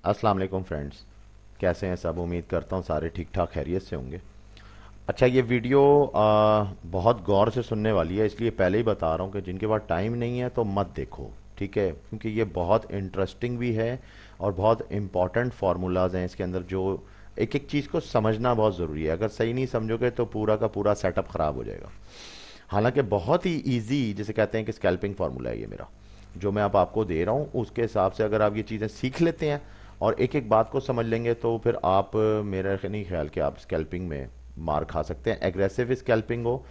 अस्सलाम वालेकुम फ्रेंड्स। कैसे हैं सब? उम्मीद करता हूँ सारे ठीक ठाक खैरियत से होंगे। अच्छा, ये वीडियो बहुत गौर से सुनने वाली है, इसलिए पहले ही बता रहा हूँ कि जिनके पास टाइम नहीं है तो मत देखो, ठीक है? क्योंकि ये बहुत इंटरेस्टिंग भी है और बहुत इम्पॉर्टेंट फार्मूलाज हैं इसके अंदर, जो एक एक चीज़ को समझना बहुत ज़रूरी है। अगर सही नहीं समझोगे तो पूरा का पूरा सेटअप ख़राब हो जाएगा। हालांकि बहुत ही इजी, जिसे कहते हैं कि स्कैल्पिंग फार्मूला है ये मेरा, जो मैं अब आपको दे रहा हूँ। उसके हिसाब से अगर आप ये चीज़ें सीख लेते हैं और एक एक बात को समझ लेंगे तो फिर आप मेरा नहीं ख्याल कि आप स्कैल्पिंग में मार खा सकते हैं। एग्रेसिव स्कैल्पिंग हो,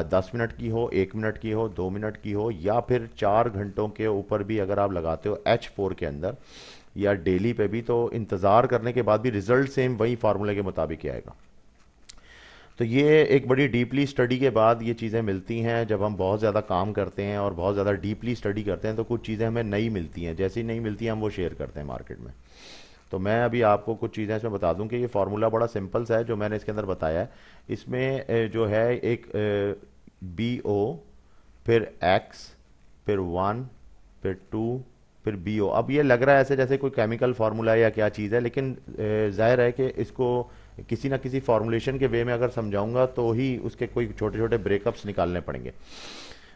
10 मिनट की हो, 1 मिनट की हो, 2 मिनट की हो, या फिर 4 घंटों के ऊपर भी अगर आप लगाते हो H4 के अंदर या डेली पे भी, तो इंतज़ार करने के बाद भी रिजल्ट सेम वही फार्मूले के मुताबिक ही आएगा। तो ये एक बड़ी डीपली स्टडी के बाद ये चीज़ें मिलती हैं। जब हम बहुत ज़्यादा काम करते हैं और बहुत ज़्यादा डीपली स्टडी करते हैं तो कुछ चीज़ें हमें नई मिलती हैं, जैसी नई मिलती हैं हम वो शेयर करते हैं मार्केट में। तो मैं अभी आपको कुछ चीज़ें इसमें बता दूं कि ये फार्मूला बड़ा सिंपल सा है जो मैंने इसके अंदर बताया है। इसमें जो है एक BO, फिर एक्स, फिर 1, फिर 2, फिर BO। अब ये लग रहा है ऐसे जैसे कोई केमिकल फार्मूला है या क्या चीज़ है, लेकिन जाहिर है कि इसको किसी ना किसी फॉर्मुलेशन के वे में अगर समझाऊंगा तो ही उसके कोई छोटे छोटे ब्रेकअप्स निकालने पड़ेंगे।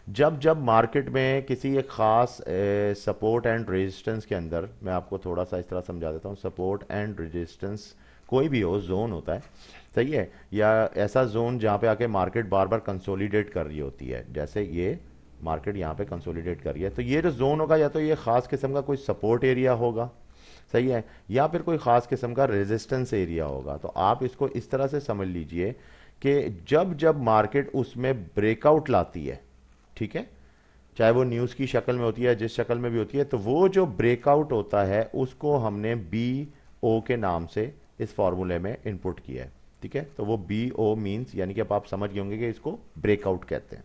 जब जब मार्केट में किसी एक ख़ास सपोर्ट एंड रेजिस्टेंस के अंदर, मैं आपको थोड़ा सा इस तरह समझा देता हूँ। सपोर्ट एंड रेजिस्टेंस कोई भी हो, जोन होता है, सही है? या ऐसा जोन जहाँ पे आके मार्केट बार बार कंसोलिडेट कर रही होती है, जैसे ये मार्केट यहाँ पे कंसोलिडेट कर रही है, तो ये जो जोन होगा या तो ये ख़ास किस्म का कोई सपोर्ट एरिया होगा, सही है, या फिर कोई ख़ास किस्म का रेजिस्टेंस एरिया होगा। तो आप इसको इस तरह से समझ लीजिए कि जब जब मार्केट उसमें ब्रेकआउट लाती है, ठीक है, चाहे वो न्यूज़ की शक्ल में होती है, जिस शक्ल में भी होती है, तो वो जो ब्रेकआउट होता है उसको हमने BO के नाम से इस फॉर्मूले में इनपुट किया है, ठीक है? तो वो BO मीन्स, यानी कि अब आप समझ गए होंगे कि इसको ब्रेकआउट कहते हैं।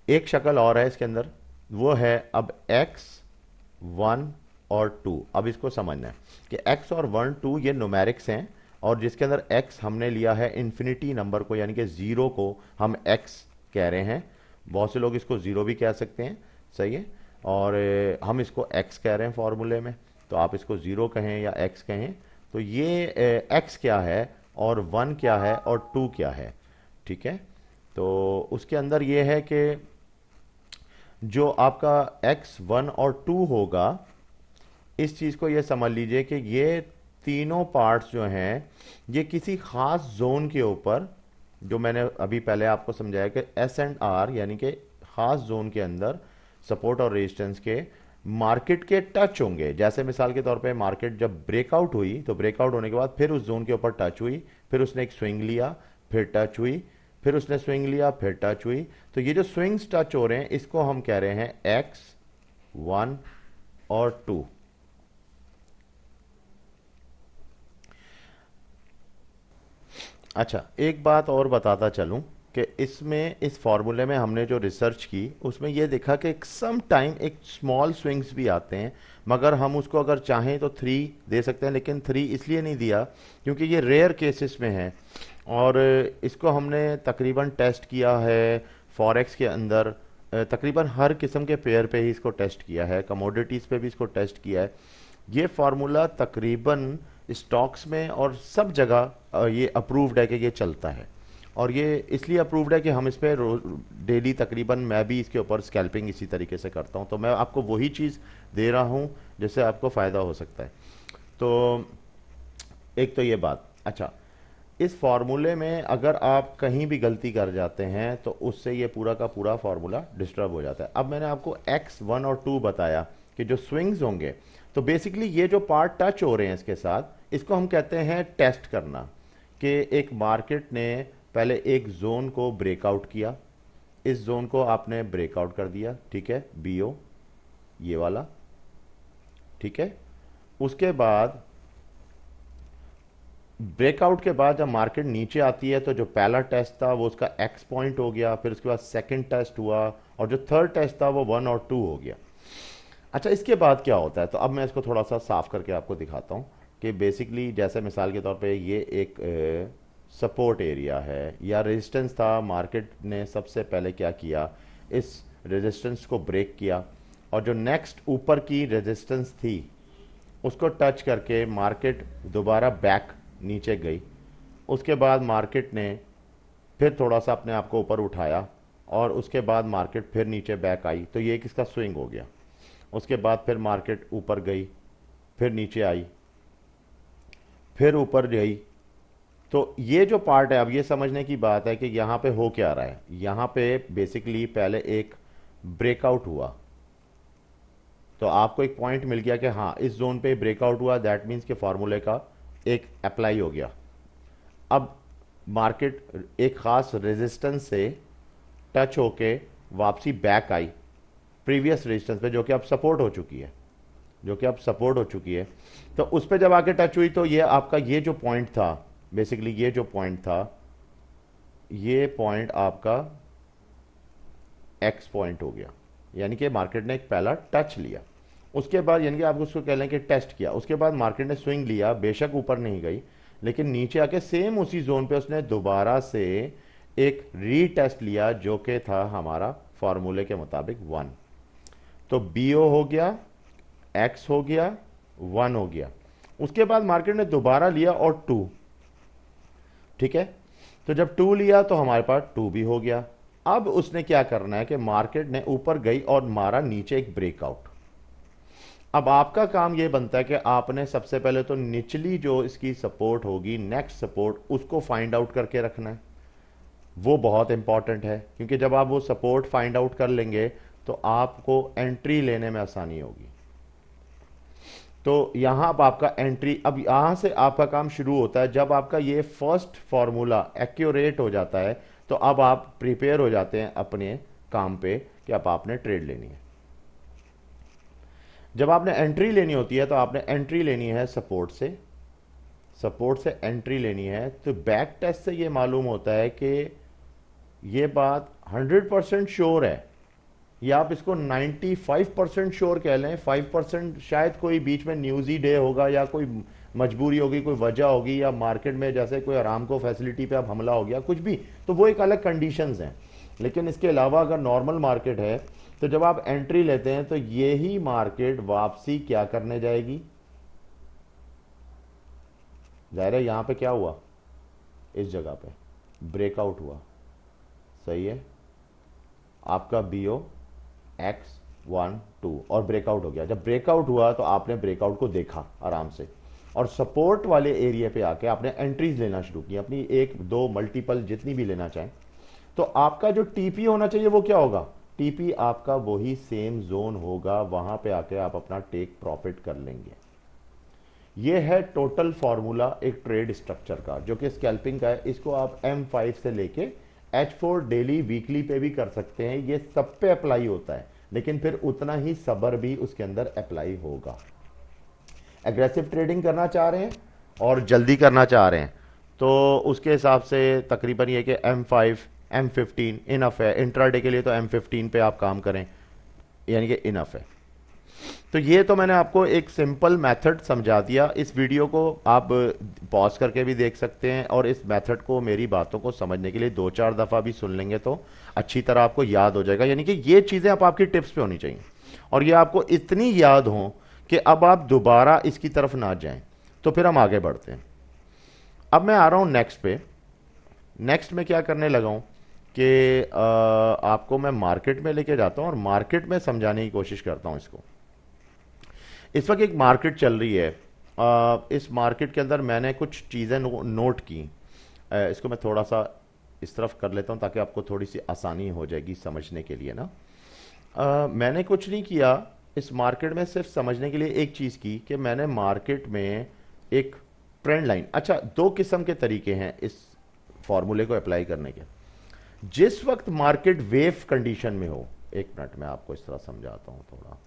एक शक्ल और है इसके अंदर, वो है अब X1 और 2। अब इसको समझना है कि X और 1 2 ये न्यूमेरिक्स हैं, और जिसके अंदर X हमने लिया है इन्फिनिटी नंबर को, यानी कि ज़ीरो को हम X कह रहे हैं। बहुत से लोग इसको ज़ीरो भी कह सकते हैं, सही है, और हम इसको X कह रहे हैं फॉर्मूले में। तो आप इसको ज़ीरो कहें या X कहें, तो ये X क्या है और 1 क्या है और 2 क्या है, ठीक है? तो उसके अंदर ये है कि जो आपका X1 और 2 होगा, इस चीज़ को ये समझ लीजिए कि ये तीनों पार्ट्स जो हैं ये किसी खास जोन के ऊपर, जो मैंने अभी पहले आपको समझाया कि S&R, यानी कि खास जोन के अंदर सपोर्ट और रेजिस्टेंस के मार्केट के टच होंगे। जैसे मिसाल के तौर पे मार्केट जब ब्रेकआउट हुई तो ब्रेकआउट होने के बाद फिर उस जोन के ऊपर टच हुई, फिर उसने एक स्विंग लिया, फिर टच हुई, फिर उसने स्विंग लिया, फिर टच हुई। तो ये जो स्विंग्स टच हो रहे हैं इसको हम कह रहे हैं X1 और 2। अच्छा, एक बात और बताता चलूं कि इसमें, इस फॉर्मूले में हमने जो रिसर्च की उसमें यह देखा कि सम टाइम एक स्मॉल स्विंग्स भी आते हैं, मगर हम उसको अगर चाहें तो 3 दे सकते हैं, लेकिन 3 इसलिए नहीं दिया क्योंकि ये रेयर केसेस में है। और इसको हमने तकरीबन टेस्ट किया है फॉरेक्स के अंदर, तकरीबन हर किस्म के पेयर पे ही इसको टेस्ट किया है, कमोडिटीज़ पे भी इसको टेस्ट किया है। ये फार्मूला तकरीबन स्टॉक्स में और सब जगह ये अप्रूव्ड है कि ये चलता है। और ये इसलिए अप्रूव्ड है कि हम इस पर डेली तकरीबन, मैं भी इसके ऊपर स्कैल्पिंग इसी तरीके से करता हूँ, तो मैं आपको वही चीज़ दे रहा हूँ जिससे आपको फ़ायदा हो सकता है। तो एक तो ये बात। अच्छा, इस फार्मूले में अगर आप कहीं भी गलती कर जाते हैं तो उससे ये पूरा का पूरा फार्मूला डिस्टर्ब हो जाता है। अब मैंने आपको X1 और 2 बताया कि जो स्विंग्स होंगे, तो बेसिकली ये जो पार्ट टच हो रहे हैं इसके साथ, इसको हम कहते हैं टेस्ट करना। कि एक मार्केट ने पहले एक जोन को ब्रेकआउट किया, इस जोन को आपने ब्रेकआउट कर दिया, ठीक है, BO ये वाला, ठीक है। उसके बाद ब्रेकआउट के बाद जब मार्केट नीचे आती है तो जो पहला टेस्ट था वो उसका X पॉइंट हो गया, फिर उसके बाद सेकंड टेस्ट हुआ, और जो थर्ड टेस्ट था वो 1 और 2 हो गया। अच्छा, इसके बाद क्या होता है? तो अब मैं इसको थोड़ा सा साफ करके आपको दिखाता हूँ कि बेसिकली जैसे मिसाल के तौर पे ये एक सपोर्ट एरिया है या रेजिस्टेंस था। मार्केट ने सबसे पहले क्या किया, इस रेजिस्टेंस को ब्रेक किया, और जो नेक्स्ट ऊपर की रेजिस्टेंस थी उसको टच करके मार्केट दोबारा बैक नीचे गई। उसके बाद मार्केट ने फिर थोड़ा सा अपने आप को ऊपर उठाया और उसके बाद मार्केट फिर नीचे बैक आई, तो ये किसका स्विंग हो गया। उसके बाद फिर मार्केट ऊपर गई, फिर नीचे आई, फिर ऊपर गई। तो ये जो पार्ट है, अब ये समझने की बात है कि यहाँ पे हो क्या रहा है। यहाँ पे बेसिकली पहले एक ब्रेकआउट हुआ, तो आपको एक पॉइंट मिल गया कि हाँ इस जोन पे ब्रेकआउट हुआ, दैट मीन्स के फॉर्मूले का एक अप्लाई हो गया। अब मार्केट एक खास रेजिस्टेंस से टच होके वापसी बैक आई प्रीवियस रेजिस्टेंस पे, जो कि अब सपोर्ट हो चुकी है, तो उस पर जब आके टच हुई तो ये आपका ये जो पॉइंट था, बेसिकली ये जो पॉइंट था, ये पॉइंट आपका एक्स पॉइंट हो गया। यानी कि मार्केट ने एक पहला टच लिया, उसके बाद यानी कि आप उसको कह लें कि टेस्ट किया, उसके बाद मार्केट ने स्विंग लिया, बेशक ऊपर नहीं गई लेकिन नीचे आके सेम उसी जोन पे उसने दोबारा से एक रीटेस्ट लिया, जो कि था हमारा फॉर्मूले के मुताबिक 1। तो बीओ हो गया, एक्स हो गया, 1 हो गया। उसके बाद मार्केट ने दोबारा लिया और 2, ठीक है। तो जब 2 लिया तो हमारे पास 2 भी हो गया। अब उसने क्या करना है कि मार्केट ने ऊपर गई और मारा नीचे एक ब्रेकआउट। अब आपका काम यह बनता है कि आपने सबसे पहले तो निचली जो इसकी सपोर्ट होगी, नेक्स्ट सपोर्ट, उसको फाइंड आउट करके रखना है। वो बहुत इंपॉर्टेंट है, क्योंकि जब आप वो सपोर्ट फाइंड आउट कर लेंगे तो आपको एंट्री लेने में आसानी होगी। तो यहां अब आपका एंट्री, अब यहां से आपका काम शुरू होता है। जब आपका ये फर्स्ट फॉर्मूला एक्यूरेट हो जाता है तो अब आप प्रिपेयर हो जाते हैं अपने काम पे कि अब आपने ट्रेड लेनी है। जब आपने एंट्री लेनी होती है तो आपने एंट्री लेनी है सपोर्ट से, एंट्री लेनी है। तो बैक टेस्ट से ये मालूम होता है कि ये बात 100% श्योर है, या आप इसको 95% श्योर कह लें। 5% शायद कोई बीच में न्यूज़ ही डे होगा, या कोई मजबूरी होगी, कोई वजह होगी, या मार्केट में जैसे कोई आरामको फैसिलिटी पे अब हमला हो गया, कुछ भी, तो वो एक अलग कंडीशंस हैं। लेकिन इसके अलावा अगर नॉर्मल मार्केट है तो जब आप एंट्री लेते हैं तो यही मार्केट वापसी क्या करने जाएगी। जाहिर है यहां पे क्या हुआ, इस जगह पे ब्रेकआउट हुआ, सही है। आपका बीओ एक्स 1 2 और ब्रेकआउट हो गया। जब ब्रेकआउट हुआ तो आपने ब्रेकआउट को देखा आराम से, और सपोर्ट वाले एरिया पे आके आपने एंट्रीज लेना शुरू की, अपनी 1 2 मल्टीपल जितनी भी लेना चाहें। तो आपका जो टीपी होना चाहिए वो क्या होगा, टीपी आपका वही सेम जोन होगा, वहां पे आके आप अपना टेक प्रॉफिट कर लेंगे। ये है टोटल फॉर्मूला एक ट्रेड स्ट्रक्चर का, जो कि स्कैल्पिंग का है। इसको आप M5 से लेके H4 डेली वीकली पे भी कर सकते हैं, ये सब पे अप्लाई होता है, लेकिन फिर उतना ही सब्र भी उसके अंदर अप्लाई होगा। एग्रेसिव ट्रेडिंग करना चाह रहे हैं और जल्दी करना चाह रहे हैं तो उसके हिसाब से तकरीबन ये कि M5 M15 इनफ है। इंट्राडे के लिए तो M15 पे आप काम करें, यानी कि इनफ है। तो ये तो मैंने आपको एक सिंपल मेथड समझा दिया। इस वीडियो को आप पॉज करके भी देख सकते हैं, और इस मेथड को, मेरी बातों को समझने के लिए 2-4 दफ़ा भी सुन लेंगे तो अच्छी तरह आपको याद हो जाएगा। यानी कि ये चीज़ें आप आपकी टिप्स पे होनी चाहिए, और ये आपको इतनी याद हों कि अब आप दोबारा इसकी तरफ ना जाएं। तो फिर हम आगे बढ़ते हैं। अब मैं आ रहा हूं नेक्स्ट पे। नेक्स्ट में क्या करने लगा हूं कि आपको मैं मार्केट में लेके जाता हूं और मार्केट में समझाने की कोशिश करता हूं इसको। इस वक्त एक मार्केट चल रही है। इस मार्केट के अंदर मैंने कुछ चीज़ें नोट की। इसको मैं थोड़ा सा इस तरफ कर लेता हूं ताकि आपको थोड़ी सी आसानी हो जाएगी समझने के लिए ना। मैंने कुछ नहीं किया इस मार्केट में, सिर्फ समझने के लिए एक चीज़ की कि मैंने मार्केट में एक ट्रेंड लाइन, अच्छा 2 किस्म के तरीके हैं इस फॉर्मूले को अप्लाई करने के। जिस वक्त मार्केट वेव कंडीशन में हो, एक मिनट में आपको इस तरह समझाता हूं थोड़ा।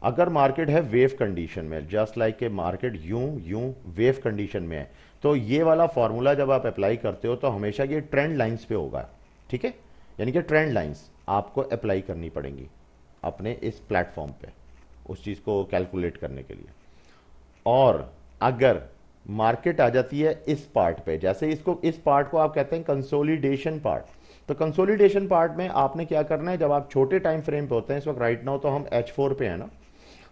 अगर मार्केट है वेव कंडीशन में, जस्ट लाइक के मार्केट यूं वेव कंडीशन में है, तो ये वाला फॉर्मूला जब आप अप्लाई करते हो तो हमेशा ये ट्रेंड लाइंस पे होगा, ठीक है। यानी कि ट्रेंड लाइंस आपको अप्लाई करनी पड़ेंगी अपने इस प्लेटफॉर्म पे उस चीज़ को कैलकुलेट करने के लिए। और अगर मार्केट आ जाती है इस पार्ट पे, जैसे इसको, इस पार्ट को आप कहते हैं कंसोलिडेशन पार्ट, तो कंसोलिडेशन पार्ट में आपने क्या करना है, जब आप छोटे टाइम फ्रेम पे होते हैं, इस वक्त राइट नाउ तो हम H4 पे है ना,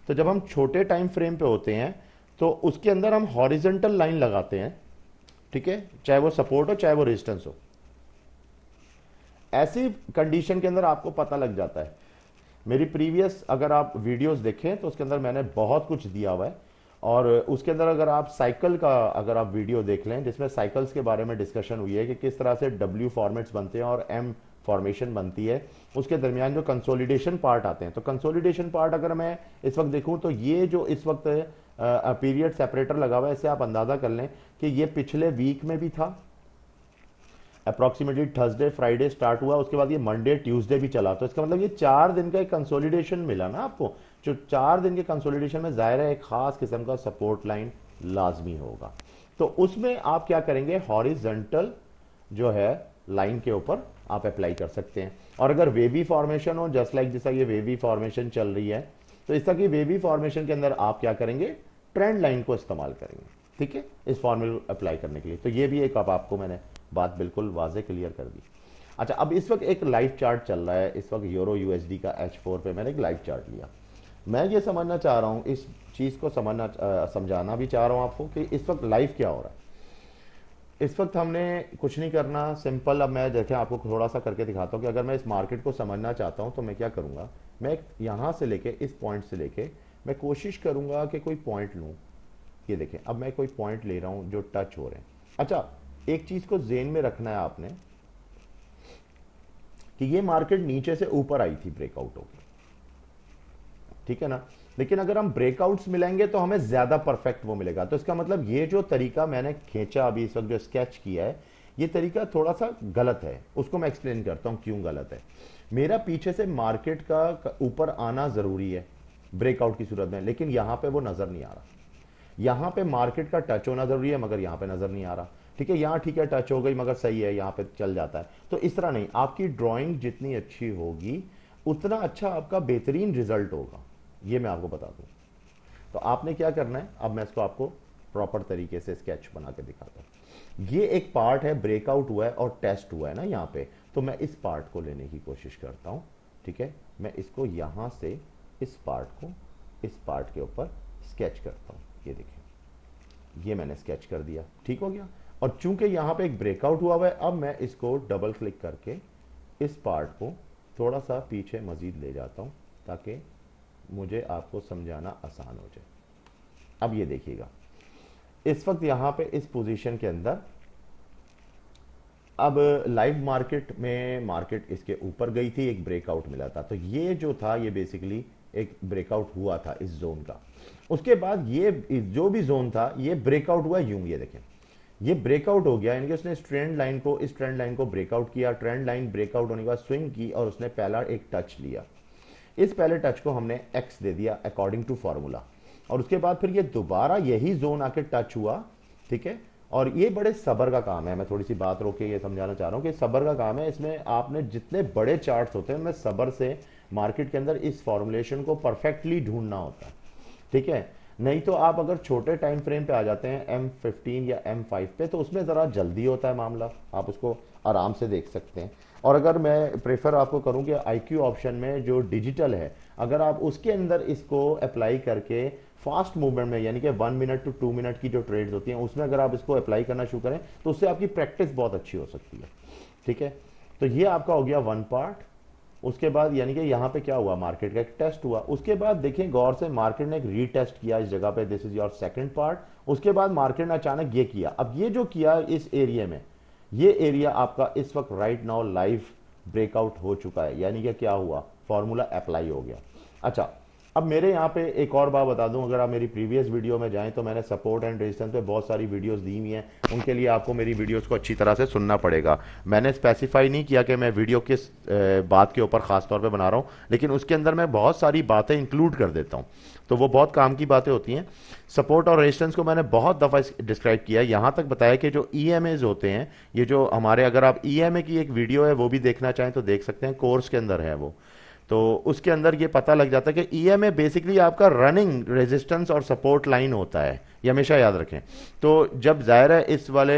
तो जब हम छोटे टाइम फ्रेम पे होते हैं तो उसके अंदर हम हॉरिजेंटल लाइन लगाते हैं, ठीक है, चाहे वो सपोर्ट हो चाहे वो रेजिस्टेंस हो। ऐसी कंडीशन के अंदर आपको पता लग जाता है। मेरी प्रीवियस अगर आप वीडियोस देखें तो उसके अंदर मैंने बहुत कुछ दिया हुआ है, और उसके अंदर अगर आप साइकिल का अगर आप वीडियो देख लें जिसमें साइकिल्स के बारे में डिस्कशन हुई है कि किस तरह से डब्ल्यू फॉर्मेट्स बनते हैं और एम फॉर्मेशन बनती है, उसके दरमियान जो कंसोलिडेशन पार्ट आते हैं। तो कंसोलिडेशन पार्ट अगर मैं इस वक्त देखूं तो ये जो इस वक्त पीरियड सेपरेटर लगा हुआ है, इससे आप अंदाजा कर लें कि ये पिछले वीक में भी था, अप्रॉक्सीमेटली थर्सडे फ्राइडे स्टार्ट हुआ, उसके बाद ये मंडे ट्यूसडे भी चला। तो इसका मतलब ये 4 दिन का एक कंसोलिडेशन मिला ना आपको। जो 4 दिन के कंसोलिडेशन में जाहिर है एक खास किस्म का सपोर्ट लाइन लाजमी होगा। तो उसमें आप क्या करेंगे, हॉरिजॉन्टल जो है लाइन के ऊपर आप अप्लाई कर सकते हैं। और अगर वेवी फॉर्मेशन हो, जस्ट लाइक जैसा ये वेवी फॉर्मेशन चल रही है, तो इस तरह की वेवी फॉर्मेशन के अंदर आप क्या करेंगे, ट्रेंड लाइन को इस्तेमाल करेंगे, ठीक है, इस फॉर्मूले अप्लाई करने के लिए। तो ये भी एक अब आपको मैंने बात बिल्कुल वाजे क्लियर कर दी। अच्छा, अब इस वक्त एक लाइव चार्ट चल रहा है, इस वक्त यूरो यूएसडी का H4 पे मैंने एक लाइव चार्ट लिया। मैं ये समझना चाह रहा हूँ, इस चीज़ को समझाना भी चाह रहा हूँ आपको कि इस वक्त लाइव क्या हो रहा है। इस वक्त हमने कुछ नहीं करना, सिंपल। अब मैं देखें आपको थोड़ा सा करके दिखाता हूँ कि अगर मैं इस मार्केट को समझना चाहता हूँ तो मैं क्या करूँगा। मैं यहाँ से लेके इस पॉइंट से लेके मैं कोशिश करूँगा कि कोई पॉइंट लूँ। ये देखें, अब मैं कोई पॉइंट ले रहा हूँ जो टच हो रहे हैं। अच्छा, एक चीज को जेन में रखना है आपने कि ये मार्केट नीचे से ऊपर आई थी ब्रेकआउट होकर, ठीक है ना। लेकिन अगर हम ब्रेकआउट्स मिलेंगे तो हमें ज्यादा परफेक्ट वो मिलेगा। तो इसका मतलब ये जो तरीका मैंने खींचा अभी इस वक्त जो स्केच किया है, ये तरीका थोड़ा सा गलत है। उसको मैं एक्सप्लेन करता हूं क्यों गलत है। मेरा पीछे से मार्केट का ऊपर आना जरूरी है ब्रेकआउट की सूरत में, लेकिन यहां पे वो नजर नहीं आ रहा। यहां पे मार्केट का टच होना जरूरी है मगर यहां पे नजर नहीं आ रहा, ठीक है। यहां ठीक है, टच हो गई मगर सही है, यहां पे चल जाता है। तो इस तरह नहीं, आपकी ड्राइंग जितनी अच्छी होगी उतना अच्छा आपका बेहतरीन रिजल्ट होगा, ये मैं आपको बता दूं। तो आपने क्या करना है, अब मैं इसको आपको प्रॉपर तरीके से स्केच बना के दिखाता हूं। ये एक पार्ट है, ब्रेकआउट हुआ है और टेस्ट हुआ है ना यहाँ पे, तो मैं इस पार्ट को लेने की कोशिश करता हूं, ठीक है। मैं इसको यहां से इस पार्ट को इस पार्ट के ऊपर स्केच करता हूं। ये देखिए, ये मैंने स्केच कर दिया, ठीक हो गया। और चूंकि यहां पे एक ब्रेकआउट हुआ हुआ है, अब मैं इसको डबल क्लिक करके इस पार्ट को थोड़ा सा पीछे मजीद ले जाता हूं ताकि मुझे आपको समझाना आसान हो जाए। अब ये देखिएगा, इस वक्त यहां पे इस पोजीशन के अंदर अब लाइव मार्केट में मार्केट इसके ऊपर गई थी, एक ब्रेकआउट मिला था। तो ये जो था ये बेसिकली एक ब्रेकआउट हुआ था इस जोन का। उसके बाद ये जो भी जोन था ये ब्रेकआउट हुआ यूं, ये देखें, ये ब्रेकआउट हो गया, यानी कि उसने इस ट्रेंड लाइन को ब्रेकआउट किया। ट्रेंड लाइन ब्रेकआउट होने के बाद स्विंग की और उसने पहला एक टच लिया। इस पहले टच को हमने एक्स दे दिया अकॉर्डिंग टू फॉर्मूला, और उसके बाद फिर ये दोबारा यही जोन आके टच हुआ, ठीक है। और ये बड़े सब्र का काम है, मैं थोड़ी सी बात रोक के ये समझाना चाह रहा हूँ कि सब्र का काम है। इसमें आपने जितने बड़े चार्ट्स होते हैं उनमें सब्र से मार्केट के अंदर इस फॉर्मुलेशन को परफेक्टली ढूंढना होता है, ठीक है। नहीं तो आप अगर छोटे टाइम फ्रेम पे आ जाते हैं M15 या M5 पे, तो उसमें ज़रा जल्दी होता है मामला, आप उसको आराम से देख सकते हैं। और अगर मैं प्रेफर आपको करूं कि IQ ऑप्शन में जो डिजिटल है, अगर आप उसके अंदर इसको अप्लाई करके फास्ट मूवमेंट में, यानी कि 1 मिनट टू 2 मिनट की जो ट्रेड्स होती हैं उसमें अगर आप इसको अप्लाई करना शुरू करें तो उससे आपकी प्रैक्टिस बहुत अच्छी हो सकती है, ठीक है। तो ये आपका हो गया वन पार्ट। उसके बाद यानी कि यहाँ पे क्या हुआ, मार्केट का एक टेस्ट हुआ। उसके बाद देखिए गौर से, मार्केट ने एक रीटेस्ट किया इस जगह पे, this is your second part. उसके बाद मार्केट ने अचानक ये किया। अब ये जो किया इस एरिया में, ये एरिया आपका इस वक्त राइट नाउ लाइव ब्रेकआउट हो चुका है, यानी कि क्या हुआ, फॉर्मूला अप्लाई हो गया। अच्छा, अब मेरे यहाँ पे एक और बात बता दूं, अगर आप मेरी प्रीवियस वीडियो में जाएं तो मैंने सपोर्ट एंड रेजिस्टेंस पे बहुत सारी वीडियोस दी हुई हैं। उनके लिए आपको मेरी वीडियोस को अच्छी तरह से सुनना पड़ेगा। मैंने स्पेसिफाई नहीं किया कि मैं वीडियो किस बात के ऊपर खास तौर पे बना रहा हूँ, लेकिन उसके अंदर मैं बहुत सारी बातें इंक्लूड कर देता हूँ, तो वो बहुत काम की बातें होती हैं। सपोर्ट और रेजिस्टेंस को मैंने बहुत दफ़ा डिस्क्राइब किया, यहाँ तक बताया कि जो EMAs होते हैं, ये जो हमारे, अगर आप EMA की एक वीडियो है वो भी देखना चाहें तो देख सकते हैं, कोर्स के अंदर है वो, तो उसके अंदर ये पता लग जाता है कि EMA बेसिकली आपका रनिंग रेजिस्टेंस और सपोर्ट लाइन होता है, ये हमेशा याद रखें। तो जब जाहिर है इस वाले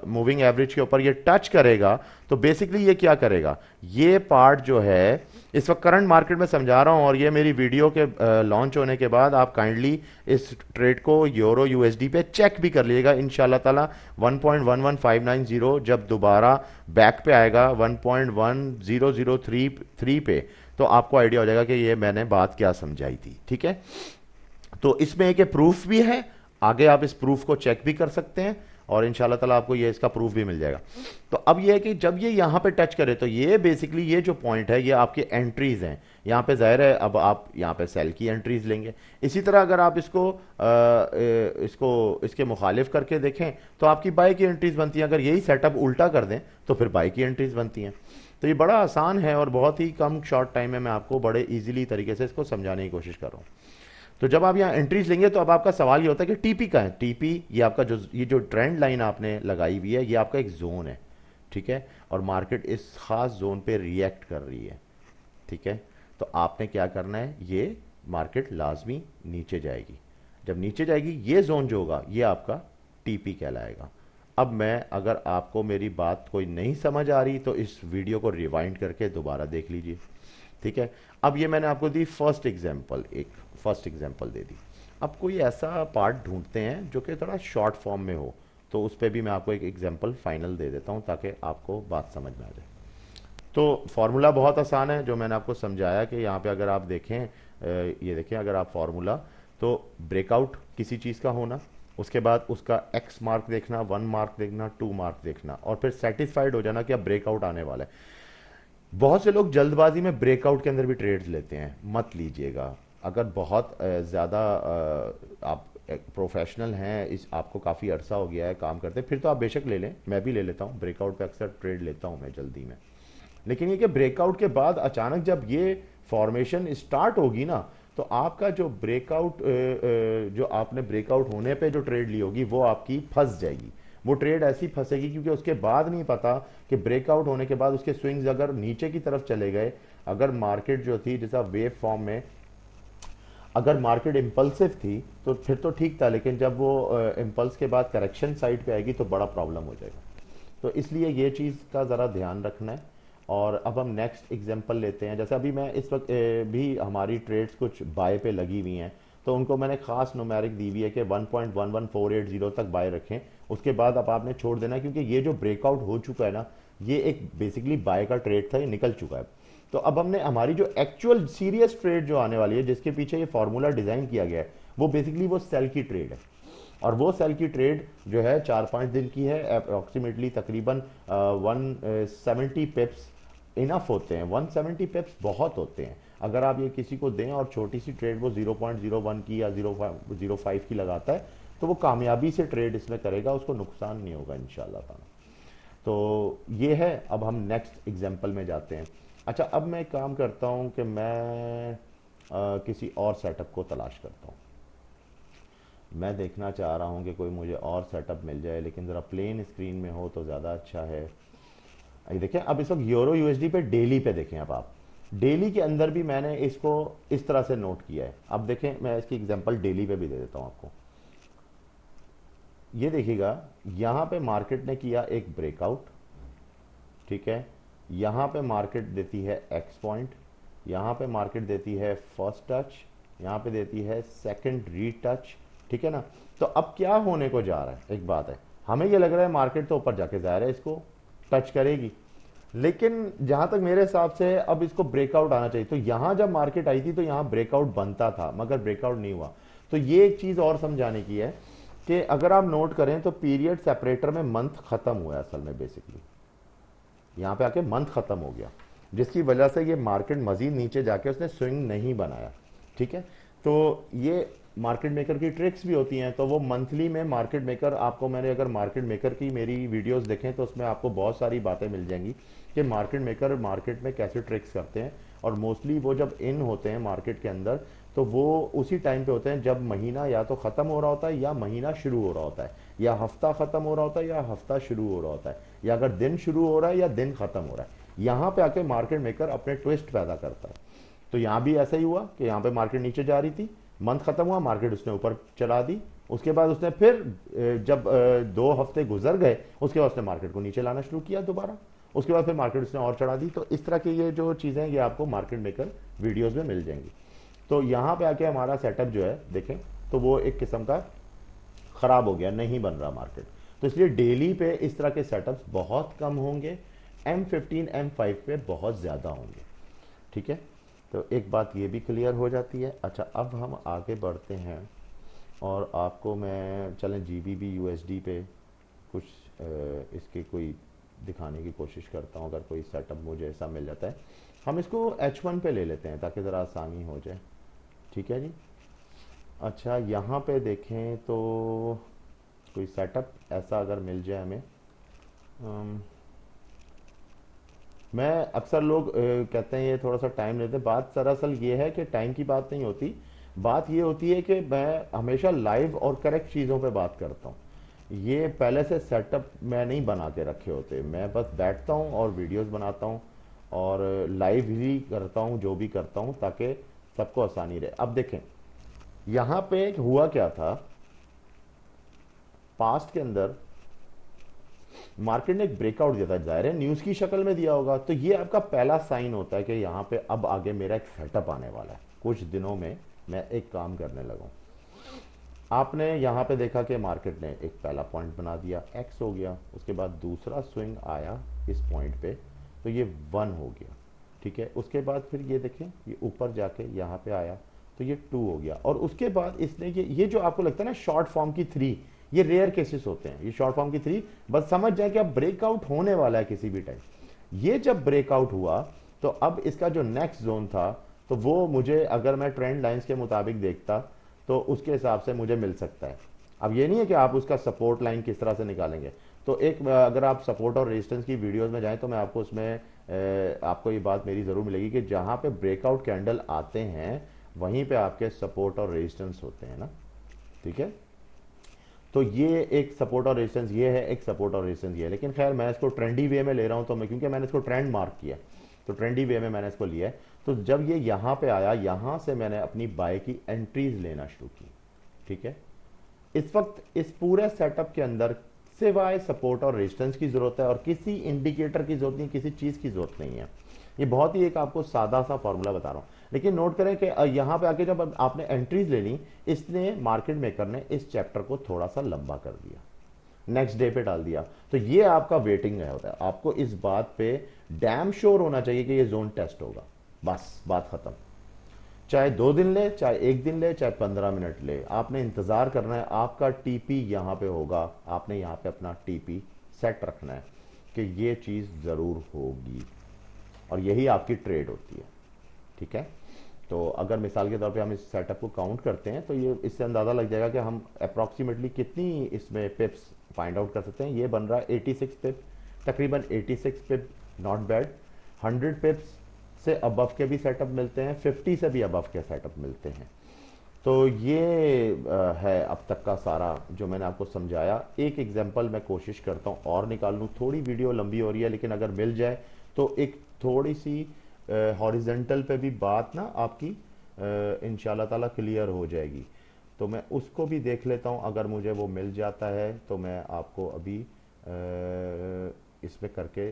मूविंग एवरेज के ऊपर ये टच करेगा तो बेसिकली ये क्या करेगा, ये पार्ट जो है इस वक्त करंट मार्केट में समझा रहा हूँ, और ये मेरी वीडियो के लॉन्च होने के बाद आप काइंडली इस ट्रेड को यूरो यूएसडी पे चेक भी कर लीजिएगा। इंशाल्लाह ताला 1.11590 जब दोबारा बैक पे आएगा 1.10033 पे, तो आपको आइडिया हो जाएगा कि ये मैंने बात क्या समझाई थी। ठीक है, तो इसमें एक प्रूफ भी है, आगे आप इस प्रूफ को चेक भी कर सकते हैं और इंशाल्लाह ताला आपको ये इसका प्रूफ भी मिल जाएगा। तो अब ये है कि जब ये यहाँ पे टच करे तो ये बेसिकली ये जो पॉइंट है ये आपके एंट्रीज हैं। यहाँ पे जाहिर है अब आप यहाँ पे सेल की एंट्रीज लेंगे। इसी तरह अगर आप इसके मुखालिफ करके देखें तो आपकी बाय की एंट्रीज बनती हैं। अगर यही सेटअप उल्टा कर दें तो फिर बाय की एंट्रीज बनती हैं। तो ये बड़ा आसान है और बहुत ही कम शॉर्ट टाइम में मैं आपको बड़े ईजिली तरीके से इसको समझाने की कोशिश कर रहा हूँ। तो जब आप यहाँ एंट्रीज लेंगे तो अब आपका सवाल ये होता है कि टीपी का है। टीपी ये आपका जो ट्रेंड लाइन आपने लगाई हुई है ये आपका एक जोन है। ठीक है, और मार्केट इस खास जोन पे रिएक्ट कर रही है। ठीक है, तो आपने क्या करना है, ये मार्केट लाजमी नीचे जाएगी। जब नीचे जाएगी ये जोन जो होगा ये आपका टीपी कहलाएगा। अब मैं अगर आपको मेरी बात कोई नहीं समझ आ रही तो इस वीडियो को रिवाइंड करके दोबारा देख लीजिए। ठीक है, अब ये मैंने आपको दी फर्स्ट एग्जांपल दे दी। अब कोई ऐसा पार्ट ढूंढते हैं जो कि थोड़ा शॉर्ट फॉर्म में हो, तो उस पर भी मैं आपको एक एग्जांपल फाइनल दे देता हूं ताकि आपको बात समझ में आ जाए। तो फॉर्मूला बहुत आसान है जो मैंने आपको समझाया कि यहाँ पे अगर आप देखें, ये देखें, अगर आप फॉर्मूला तो ब्रेकआउट किसी चीज़ का होना, उसके बाद उसका एक्स मार्क देखना, 1 मार्क देखना, 2 मार्क देखना, और फिर सेटिस्फाइड हो जाना कि अब ब्रेकआउट आने वाला है। बहुत से लोग जल्दबाजी में ब्रेकआउट के अंदर भी ट्रेड्स लेते हैं, मत लीजिएगा। अगर बहुत ज़्यादा आप प्रोफेशनल हैं, इस आपको काफ़ी अरसा हो गया है काम करते, फिर तो आप बेशक ले लें, मैं भी ले लेता हूँ ब्रेकआउट पे, अक्सर ट्रेड लेता हूँ मैं जल्दी में। लेकिन ये कि ब्रेकआउट के बाद अचानक जब ये फॉर्मेशन स्टार्ट होगी ना, तो आपका जो ब्रेकआउट जो आपने ब्रेकआउट होने पे जो ट्रेड ली होगी वो आपकी फंस जाएगी। वो ट्रेड ऐसी फंसेगी क्योंकि उसके बाद नहीं पता कि ब्रेकआउट होने के बाद उसके स्विंग्स अगर नीचे की तरफ चले गए, अगर मार्केट जो थी जैसा वेव फॉर्म में, अगर मार्केट इम्पल्सिव थी तो फिर तो ठीक था, लेकिन जब वो इम्पल्स के बाद करेक्शन साइड पे आएगी तो बड़ा प्रॉब्लम हो जाएगा। तो इसलिए ये चीज़ का ज़रा ध्यान रखना है। और अब हम नेक्स्ट एग्जांपल लेते हैं। जैसे अभी मैं इस वक्त भी हमारी ट्रेड्स कुछ बाय पे लगी हुई हैं, तो उनको मैंने खास न्यूमेरिक दी हुई है कि 1.11480 तक बाय रखें। उसके बाद अब आपने छोड़ देना, क्योंकि ये जो ब्रेकआउट हो चुका है ना, ये एक बेसिकली बाय का ट्रेड था, ये निकल चुका है। तो अब हमने हमारी जो एक्चुअल सीरियस ट्रेड जो आने वाली है, जिसके पीछे ये फॉर्मूला डिज़ाइन किया गया है, वो बेसिकली वो सेल की ट्रेड है। और वो सेल की ट्रेड जो है 4-5 दिन की है, अप्रॉक्सीमेटली तकरीबन 170 पिप्स इनफ होते हैं। 170 पिप्स बहुत होते हैं। अगर आप ये किसी को दें और छोटी सी ट्रेड वो 0.01 की या 0.05 की लगाता है, तो वो कामयाबी से ट्रेड इसमें करेगा, उसको नुकसान नहीं होगा इंशाल्लाह ताला। तो ये है। अब हम नेक्स्ट एग्जांपल में जाते हैं। अच्छा, अब मैं एक काम करता हूँ कि मैं किसी और सेटअप को तलाश करता हूँ। मैं देखना चाह रहा हूँ कि कोई मुझे और सेटअप मिल जाए, लेकिन ज़रा प्लेन स्क्रीन में हो तो ज़्यादा अच्छा है। ये देखें, अब इस वक्त यूरो यूएसडी पे डेली पे देखें। अब आप डेली के अंदर भी मैंने इसको इस तरह से नोट किया है। अब देखें, मैं इसकी एग्जांपल डेली पे भी दे देता हूँ आपको। ये देखिएगा, यहाँ पे मार्केट ने किया एक ब्रेकआउट। ठीक है, यहाँ पे मार्केट देती है एक्स पॉइंट, यहाँ पे मार्केट देती है फर्स्ट टच, यहाँ पे देती है सेकंड री टच। ठीक है ना। तो अब क्या होने को जा रहा है, एक बात है, हमें ये लग रहा है मार्केट तो ऊपर जाके जा रहा है, इसको टच करेगी, लेकिन जहां तक मेरे हिसाब से अब इसको ब्रेकआउट आना चाहिए। तो यहां जब मार्केट आई थी तो यहां ब्रेकआउट बनता था, मगर ब्रेकआउट नहीं हुआ। तो ये एक चीज और समझाने की है कि अगर आप नोट करें तो पीरियड सेपरेटर में मंथ खत्म हुआ है असल में। बेसिकली यहां पे आके मंथ खत्म हो गया, जिसकी वजह से ये मार्केट मजीद नीचे जाके उसने स्विंग नहीं बनाया। ठीक है, तो ये मार्केट मेकर की ट्रिक्स भी होती हैं। तो वो मंथली में मार्केट मेकर, आपको मैंने अगर मार्केट मेकर की मेरी वीडियोस देखें तो उसमें आपको बहुत सारी बातें मिल जाएंगी कि मार्केट मेकर मार्केट में कैसे ट्रिक्स करते हैं। और मोस्टली वो जब इन होते हैं मार्केट के अंदर तो वो उसी टाइम पे होते हैं जब महीना या तो ख़त्म हो रहा होता है या महीना शुरू हो रहा होता है, या हफ्ता ख़त्म हो रहा होता है या हफ्ता शुरू हो रहा होता है, या अगर दिन शुरू हो रहा है या दिन ख़त्म हो रहा है। यहाँ पे आके मार्केट मेकर अपने ट्विस्ट पैदा करता है। तो यहाँ भी ऐसा ही हुआ कि यहाँ पे मार्केट नीचे जा रही थी, मंथ खत्म हुआ, मार्केट उसने ऊपर चला दी। उसके बाद उसने फिर जब 2 हफ्ते गुजर गए, उसके बाद उसने मार्केट को नीचे लाना शुरू किया दोबारा। उसके बाद फिर मार्केट उसने और चढ़ा दी। तो इस तरह की ये जो चीज़ें हैं ये आपको मार्केट मेकर वीडियोस में मिल जाएंगी। तो यहाँ पे आके हमारा सेटअप जो है देखें तो वो एक किस्म का ख़राब हो गया, नहीं बन रहा मार्केट। तो इसलिए डेली पे इस तरह के सेटअप्स बहुत कम होंगे, M15 M5 पे बहुत ज़्यादा होंगे। ठीक है, तो एक बात ये भी क्लियर हो जाती है। अच्छा, अब हम आगे बढ़ते हैं और आपको मैं चलें GBP USD पे कुछ इसके कोई दिखाने की कोशिश करता हूँ। अगर कोई सेटअप मुझे ऐसा मिल जाता है, हम इसको H1 पे ले लेते हैं ताकि ज़रा आसानी हो जाए। ठीक है जी। अच्छा, यहाँ पे देखें तो कोई सेटअप ऐसा अगर मिल जाए हमें, मैं अक्सर लोग कहते हैं ये थोड़ा सा टाइम लेते हैं। बात दरअसल ये है कि टाइम की बात नहीं होती, बात ये होती है कि मैं हमेशा लाइव और करेक्ट चीज़ों पे बात करता हूँ। ये पहले से सेटअप मैं नहीं बना के रखे होते, मैं बस बैठता हूँ और वीडियोस बनाता हूँ और लाइव ही करता हूँ जो भी करता हूँ ताकि सबको आसानी रहे। अब देखें यहाँ पे हुआ क्या था, पास्ट के अंदर मार्केट ने एक ब्रेकआउट दिया था, जाहिर है न्यूज़ की शक्ल में दिया होगा। तो ये आपका पहला साइन होता है कि यहाँ पे अब आगे मेरा एक सेटअप आने वाला है, कुछ दिनों में मैं एक काम करने लगा। आपने यहाँ पे देखा कि मार्केट ने एक पहला पॉइंट बना दिया, एक्स हो गया, उसके बाद दूसरा स्विंग आया इस पॉइंट पे तो ये 1 हो गया। ठीक है, उसके बाद फिर ये देखें ये ऊपर जाके यहाँ पे आया तो ये 2 हो गया। और उसके बाद इसने ये जो आपको लगता है ना शॉर्ट फॉर्म की 3, ये रेयर केसेस होते हैं। ये शॉर्ट फॉर्म की 3 बस समझ जाए कि अब ब्रेकआउट होने वाला है किसी भी टाइम। ये जब ब्रेकआउट हुआ तो अब इसका जो नेक्स्ट जोन था तो वो मुझे, अगर मैं ट्रेंड लाइंस के मुताबिक देखता तो उसके हिसाब से मुझे मिल सकता है। अब ये नहीं है कि आप उसका सपोर्ट लाइन किस तरह से निकालेंगे। तो एक अगर आप सपोर्ट और रेजिस्टेंस की वीडियोस में जाएं तो मैं आपको उसमें आपको ये बात मेरी ज़रूर मिलेगी कि जहां पे ब्रेकआउट कैंडल आते हैं वहीं पे आपके सपोर्ट और रेजिस्टेंस होते हैं ना। ठीक है, तो ये एक सपोर्ट और रेजिस्टेंस ये है, एक सपोर्ट और रेजिस्टेंस ये है। लेकिन खैर मैं इसको ट्रेंडी वे में ले रहा हूँ तो मैं, क्योंकि मैंने इसको ट्रेंड मार्क किया तो ट्रेंडी वे में मैंने इसको लिया है। तो जब ये यहाँ पे आया, यहाँ से मैंने अपनी बाय की एंट्रीज लेना शुरू की। ठीक है, इस वक्त इस पूरे सेटअप के अंदर सिवाय सपोर्ट और रेजिस्टेंस की जरूरत है और किसी इंडिकेटर की जरूरत नहीं, किसी चीज की जरूरत नहीं है। ये बहुत ही एक आपको सादा सा फॉर्मूला बता रहा हूं। लेकिन नोट करें कि यहाँ पे आके जब आपने एंट्रीज ले ली, इसने मार्केट मेकर ने इस चैप्टर को थोड़ा सा लंबा कर दिया, नेक्स्ट डे पे डाल दिया। तो ये आपका वेटिंग है होता है। आपको इस बात पे डैम श्योर होना चाहिए कि ये जोन टेस्ट होगा, बस बात खत्म। चाहे 2 दिन ले, चाहे 1 दिन ले, चाहे 15 मिनट ले, आपने इंतजार करना है। आपका टीपी यहाँ पे होगा, आपने यहाँ पे अपना टीपी सेट रखना है कि ये चीज जरूर होगी और यही आपकी ट्रेड होती है। ठीक है, तो अगर मिसाल के तौर पे हम इस सेटअप को काउंट करते हैं तो ये इससे अंदाज़ा लग जाएगा कि हम अप्रॉक्सीमेटली कितनी इसमें पिप्स फाइंड आउट कर सकते हैं। ये बन रहा है 86 पिप, तकरीबन 86 पिप, नॉट बैड। 100 पिप्स से अबव के भी सेटअप मिलते हैं, 50 से भी अबव के सेटअप मिलते हैं। तो ये है अब तक का सारा जो मैंने आपको समझाया। एक एग्जांपल मैं कोशिश करता हूँ और निकाल लूँ, थोड़ी वीडियो लंबी हो रही है लेकिन अगर मिल जाए तो एक थोड़ी सी हॉरिजेंटल पे भी बात ना आपकी इंशाल्लाह ताला क्लियर हो जाएगी। तो मैं उसको भी देख लेता हूँ, अगर मुझे वो मिल जाता है तो मैं आपको अभी इसमें करके,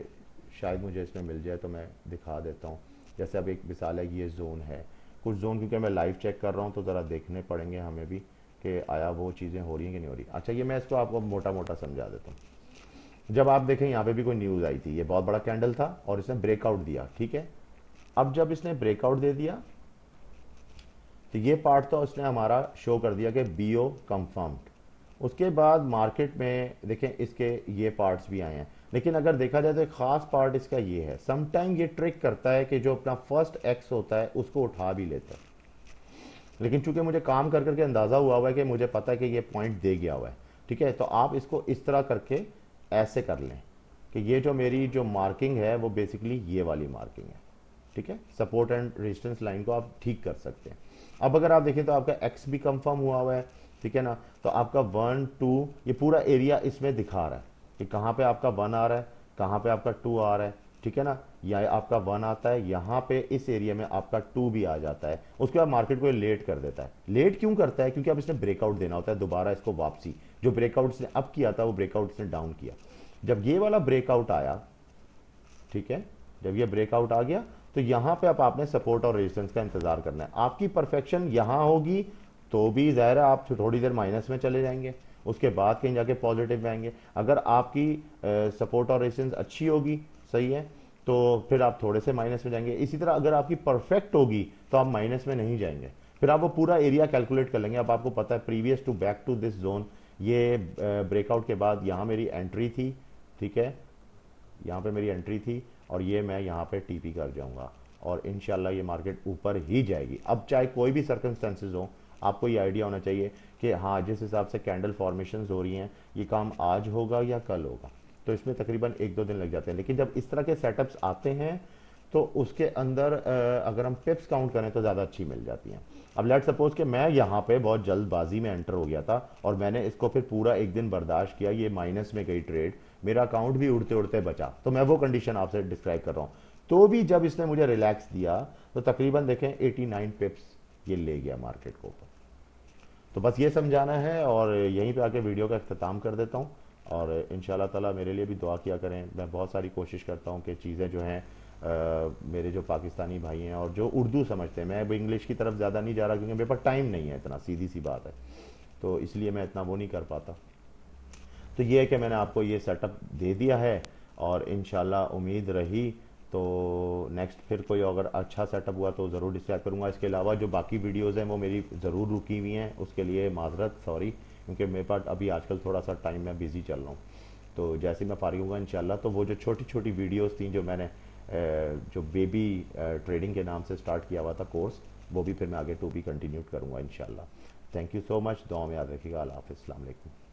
शायद मुझे इसमें मिल जाए तो मैं दिखा देता हूँ। जैसे अब एक मिसाल है, ये जोन है, कुछ जोन क्योंकि मैं लाइव चेक कर रहा हूँ तो ज़रा देखने पड़ेंगे हमें भी कि आया वो चीज़ें हो रही हैं कि नहीं हो रही। अच्छा, ये मैं इसको आपको मोटा मोटा समझा देता हूँ। जब आप देखें यहाँ पे भी कोई न्यूज़ आई थी, ये बहुत बड़ा कैंडल था और इसने ब्रेकआउट दिया। ठीक है, अब जब इसने ब्रेकआउट दे दिया तो ये पार्ट तो इसने हमारा शो कर दिया कि बीओ कंफर्म्ड। उसके बाद मार्केट में देखें इसके ये पार्ट्स भी आए हैं, लेकिन अगर देखा जाए तो एक खास पार्ट इसका ये है, समटाइम ये ट्रिक करता है कि जो अपना फर्स्ट एक्स होता है उसको उठा भी लेता है। लेकिन चूंकि मुझे काम कर करके अंदाजा हुआ है कि मुझे पता है कि ये पॉइंट दे गया हुआ है। ठीक है, तो आप इसको इस तरह करके ऐसे कर लें कि ये जो मेरी जो मार्किंग है वो बेसिकली ये वाली मार्किंग है। ठीक है, सपोर्ट एंड रेजिस्टेंस लाइन को आप ठीक कर सकते हैं। अब अगर आप देखें तो आपका एक्स भी कंफर्म हुआ है। ठीक है ना, तो आपका 1 2 ये पूरा एरिया इसमें दिखा रहा है कि कहाँ पे आपका 1 आ रहा है, कहाँ पे आपका 2 आ रहा है। ठीक है ना, या आपका 1 आता है, यहाँ पे इस एरिया में आपका 2 भी आ जाता है। उसके बाद मार्केट को लेट कर देता है। लेट क्यों करता है? क्योंकि अब इसने ब्रेकआउट देना होता है दोबारा इसको वापसी। जो ब्रेकआउट इसने अब किया था वो ब्रेकआउट इसने डाउन किया। जब ये वाला ब्रेकआउट आया ठीक है। जब ये ब्रेकआउट आ गया तो यहां पे अब आपने सपोर्ट और रेजिस्टेंस का इंतजार करना है। आपकी परफेक्शन यहां होगी तो भी ज़ाहिर है आप थोड़ी देर माइनस में चले जाएंगे, उसके बाद कहीं जाके पॉजिटिव में आएंगे। अगर आपकी सपोर्ट और रेजिस्टेंस अच्छी होगी, सही है, तो फिर आप थोड़े से माइनस में जाएंगे। इसी तरह अगर आपकी परफेक्ट होगी तो आप माइनस में नहीं जाएंगे। फिर आप वो पूरा एरिया कैलकुलेट कर लेंगे। अब आपको पता है previous to back to this zone, ये ब्रेकआउट के बाद यहाँ मेरी एंट्री थी, ठीक है, यहाँ पे मेरी एंट्री थी और ये मैं यहाँ पे टीपी कर जाऊंगा और इंशाल्लाह ये मार्केट ऊपर ही जाएगी। अब चाहे कोई भी सर्कमस्टेंसेज हो, आपको ये आइडिया होना चाहिए कि हाँ जिस हिसाब से कैंडल फॉर्मेशंस हो रही हैं ये काम आज होगा या कल होगा, तो इसमें तकरीबन 1-2 दिन लग जाते हैं। लेकिन जब इस तरह के सेटअप्स आते हैं तो उसके अंदर अगर हम पिप्स काउंट करें तो ज़्यादा अच्छी मिल जाती हैं। अब लेट सपोज कि मैं यहाँ पे बहुत जल्दबाजी में एंटर हो गया था और मैंने इसको फिर पूरा एक दिन बर्दाश्त किया, ये माइनस में गई ट्रेड, मेरा अकाउंट भी उड़ते उड़ते बचा, तो मैं वो कंडीशन आपसे डिस्क्राइब कर रहा हूँ। तो भी जब इसने मुझे रिलैक्स दिया तो तकरीबन देखें 89 पिप्स ये ले गया मार्केट को ऊपर। तो बस ये समझाना है और यहीं पे आके वीडियो का अख्ताम कर देता हूँ। और इंशाल्लाह ताला मेरे लिए भी दुआ किया करें। मैं बहुत सारी कोशिश करता हूँ कि चीज़ें जो हैं मेरे जो पाकिस्तानी भाई हैं और जो उर्दू समझते हैं, मैं अब इंग्लिश की तरफ ज़्यादा नहीं जा रहा क्योंकि मेरे पास टाइम नहीं है इतना, सीधी सी बात है, तो इसलिए मैं इतना वो नहीं कर पाता। तो ये है कि मैंने आपको ये सेटअप दे दिया है और इंशाल्लाह उम्मीद रही तो नेक्स्ट फिर कोई अगर अच्छा सेटअप हुआ तो ज़रूर डिस्क्राइब करूँगा। इसके अलावा जो बाकी वीडियोज़ हैं वो मेरी ज़रूर रुकी हुई हैं, उसके लिए माजरत, सॉरी, क्योंकि मेरे पास अभी आजकल थोड़ा सा टाइम में बिज़ी चल रहा हूँ। तो जैसे ही मैं फारिग होऊंगा इंशाल्लाह तो वो जो छोटी छोटी वीडियोस थी जो मैंने जो बेबी ट्रेडिंग के नाम से स्टार्ट किया हुआ था कोर्स, वो भी फिर मैं आगे टू भी कंटिन्यू करूँगा इंशाल्लाह। थैंक यू सो मच, दुआ में याद रखिएगा। अल्लाह हाफ़िज़, अस्सलाम वालेकुम।